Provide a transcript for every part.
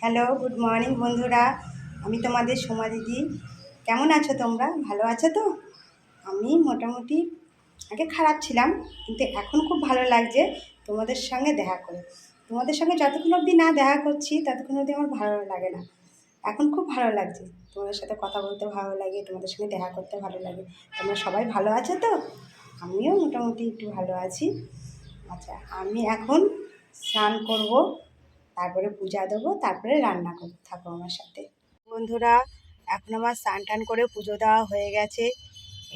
Hello, good morning বন্ধুরা। আমি তোমাদের সোমা দিদি। কেমন আছো তোমরা? ভালো আছো তো? আমি মোটামুটি আগে খারাপ ছিলাম, কিন্তু এখন খুব ভালো লাগছে তোমাদের সঙ্গে দেখা করে। তোমাদের সঙ্গে যতক্ষণ অবধি না দেখা করছি ততক্ষণ অবধি আমার ভালো লাগে না। এখন খুব ভালো লাগছে, তোমাদের সাথে কথা বলতে ভালো লাগে, তোমাদের সঙ্গে দেখা করতে ভালো লাগে। তোমরা সবাই ভালো আছো তো? আমিও মোটামুটি একটু ভালো আছি। আচ্ছা, আমি এখন স্নান করব, তারপরে পূজা দেবো, তারপরে রান্না করতে থাকো আমার সাথে। বন্ধুরা, এখন আমার স্নান টান করে পুজো দেওয়া হয়ে গেছে।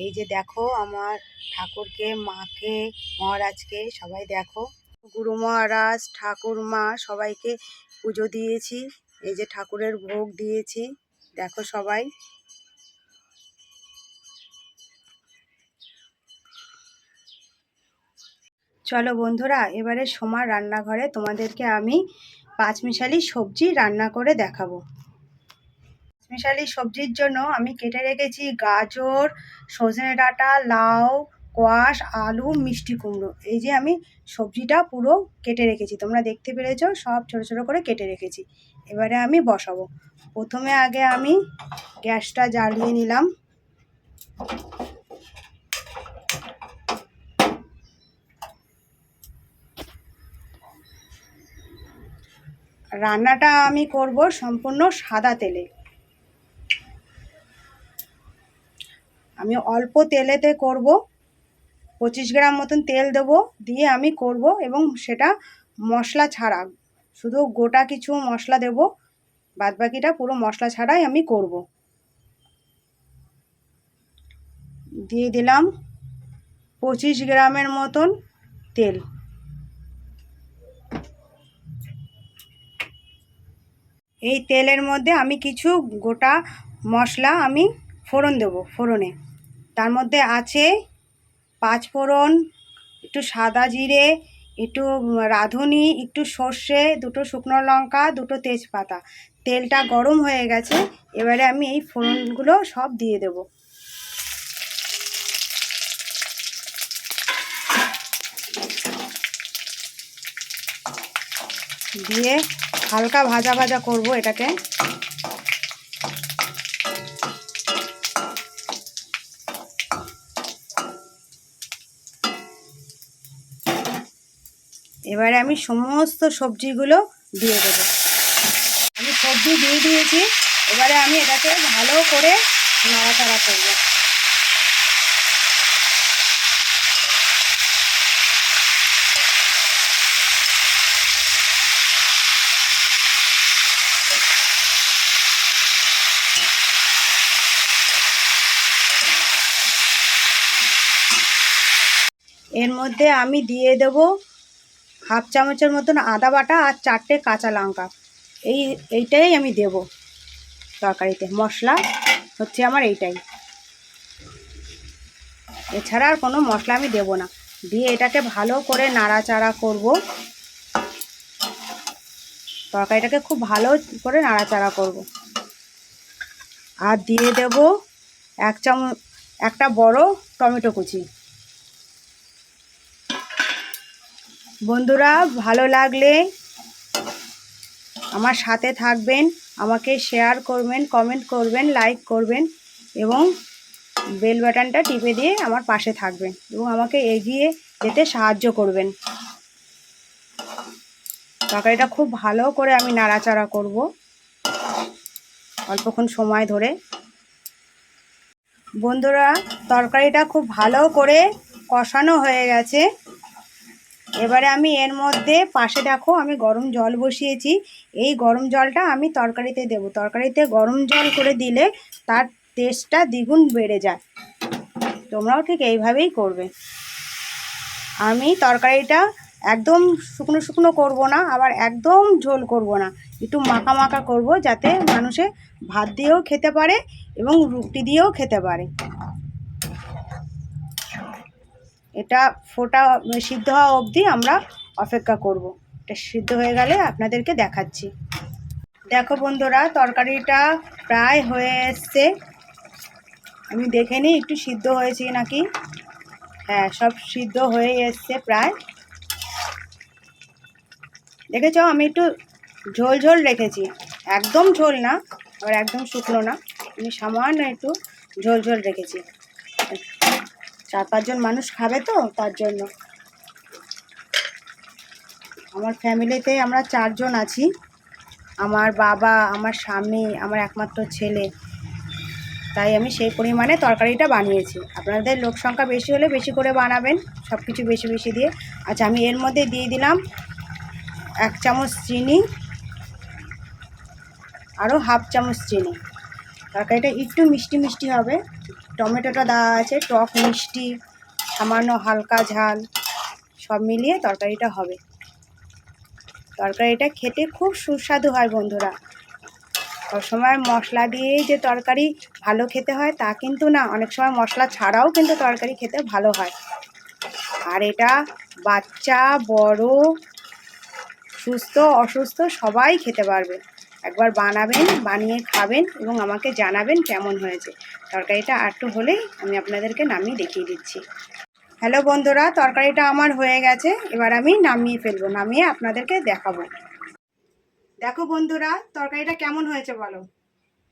এই যে দেখো, আমার ঠাকুরকে, মাকে, মহারাজকে সবাই দেখো, গুরু মহারাজ, ঠাকুর, মা সবাইকে পুজো দিয়েছি। এই যে ঠাকুরের ভোগ দিয়েছি, দেখো সবাই। চলো বন্ধুরা, এবারে সোমার রান্নাঘরে তোমাদেরকে আমি পাঁচমিশালি সবজি রান্না করে দেখাবো। পাঁচমিশালি সবজির জন্য আমি কেটে রেখেছি গাজর, সজনে ডাঁটা, লাউ, কোয়াশ, আলু, মিষ্টি কুমড়ো। এই যে আমি সবজিটা পুরো কেটে রেখেছি, তোমরা দেখতে পেরেছো, সব ছোট ছোট করে কেটে রেখেছি। এবারে আমি বসাবো। প্রথমে আগে আমি গ্যাসটা জ্বালিয়ে নিলাম। রান্নাটা আমি করব সম্পূর্ণ সাদা তেলে। আমি অল্প তেলেতে করব, 25 গ্রাম মতন তেল দেবো, দিয়ে আমি করব, এবং সেটা মশলা ছাড়া, শুধু গোটা কিছু মশলা দেব, বাদবাকিটা পুরো মশলা ছাড়াই আমি করব। দিয়ে দিলাম 25 গ্রামের মতন তেল। এই তেলের মধ্যে আমি কিছু গোটা মশলা আমি ফোড়ন দেব। ফোড়নে তার মধ্যে আছে পাঁচফোড়ন, একটু সাদা জিরে, একটু রাঁধুনি, একটু সর্ষে, দুটো শুকনো লঙ্কা, দুটো তেজপাতা। তেলটা গরম হয়ে গেছে, এবারে আমি এই ফোড়নগুলো সব দিয়ে দেব। দিয়ে হালকা ভাজা ভাজা করব এটাকে। এবারে আমি সমস্ত সবজিগুলো দিয়ে দেবো। আমি সবজি দিয়ে দিয়েছি, এবারে আমি এটাকে ভালো করে নাড়াচাড়া করব। এর মধ্যে আমি দিয়ে দেব হাফ চামচের মতন আদা বাটা আর 4টে কাঁচা লঙ্কা। এইটাই আমি দেব তরকারিতে। মশলা হচ্ছে আমার এইটাই, এছাড়া আর কোনো মশলা আমি দেব না। দিয়ে এটাকে ভালো করে নাড়াচাড়া করব, তরকারিটাকে খুব ভালো করে নাড়াচাড়া করব। আর দিয়ে দেব একটা বড় টমেটো কুচি। বন্ধুরা, ভালো লাগলে আমার সাথে থাকবেন, আমাকে শেয়ার করবেন, কমেন্ট করবেন, লাইক করবেন, এবং বেল বাটনটা টিপে দিয়ে আমার পাশে থাকবেন, এবং আমাকে এগিয়ে যেতে সাহায্য করবেন। তরকারিটা খুব ভালো করে আমি নাড়াচাড়া করব অল্পক্ষণ সময় ধরে। বন্ধুরা, তরকারিটা খুব ভালো করে কষানো হয়ে গেছে। এবারে আমি এর মধ্যে পাশে দেখো, আমি গরম জল বসিয়েছি। এই গরম জলটা আমি তরকারিতে দেব। তরকারিতে গরম জল করে দিলে তার টেস্টটা দ্বিগুণ বেড়ে যায়। তোমরাও ঠিক এইভাবেই করবে। আমি তরকারিটা একদম শুকনো শুকনো করব না, আবার একদম ঝোল করব না, একটু মাখা মাখা করব, যাতে মানুষে ভাত দিয়েও খেতে পারে এবং রুটি দিয়েও খেতে পারে। এটা ফোটা সিদ্ধ হওয়া অবধি আমরা অপেক্ষা করব। এটা সিদ্ধ হয়ে গেলে আপনাদেরকে দেখাচ্ছি। দেখো বন্ধুরা, তরকারিটা প্রায় হয়ে এসছে। আমি দেখে নিই একটু সিদ্ধ হয়েছে নাকি। হ্যাঁ, সব সিদ্ধ হয়ে এসছে প্রায়। দেখেছো, আমি একটু ঝোল ঝোল রেখেছি। একদম ঝোল না, আবার একদম শুকনো না, আমি সামান্য একটু ঝোল ঝোল রেখেছি। 4-5 জন মানুষ খাবে তো, তার জন্য। আমার ফ্যামিলিতে আমরা 4 জন আছি, আমার বাবা, আমার স্বামী, আমার একমাত্র ছেলে, তাই আমি সেই পরিমাণে তরকারিটা বানিয়েছি। আপনাদের লোক সংখ্যা বেশি হলে বেশি করে বানাবেন, সব কিছু বেশি বেশি দিয়ে। আচ্ছা, আমি এর মধ্যে দিয়ে দিলাম 1 চামচ চিনি, আরও হাফ চামচ চিনি। তরকারিটা একটু মিষ্টি মিষ্টি হবে, টমেটোটা দেওয়া আছে, টক মিষ্টি সামান্য হালকা ঝাল সব মিলিয়ে তরকারিটা হবে। তরকারিটা খেতে খুব সুস্বাদু হয় বন্ধুরা। সবসময় মশলা দিয়েই যে তরকারি ভালো খেতে হয় তা কিন্তু না, অনেক সময় মশলা ছাড়াও কিন্তু তরকারি খেতে ভালো হয়। আর এটা বাচ্চা বড় সুস্থ অসুস্থ সবাই খেতে পারবে। একবার বানাবেন, বানিয়ে খাবেন এবং আমাকে জানাবেন কেমন হয়েছে। তরকারিটা একটু হলেই আমি আপনাদেরকে নামিয়ে দেখিয়ে দিচ্ছি। হ্যালো বন্ধুরা, তরকারিটা আমার হয়ে গেছে, এবার আমি নামিয়ে ফেলবো, নামিয়ে আপনাদেরকে দেখাবো। দেখো বন্ধুরা, তরকারিটা কেমন হয়েছে বলো?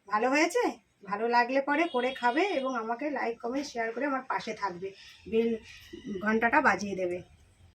ভালো হয়েছে? ভালো লাগলে পরে করে খাবে এবং আমাকে লাইক কমেন্ট শেয়ার করে আমার পাশে থাকবে, বেল ঘন্টাটা বাজিয়ে দেবে।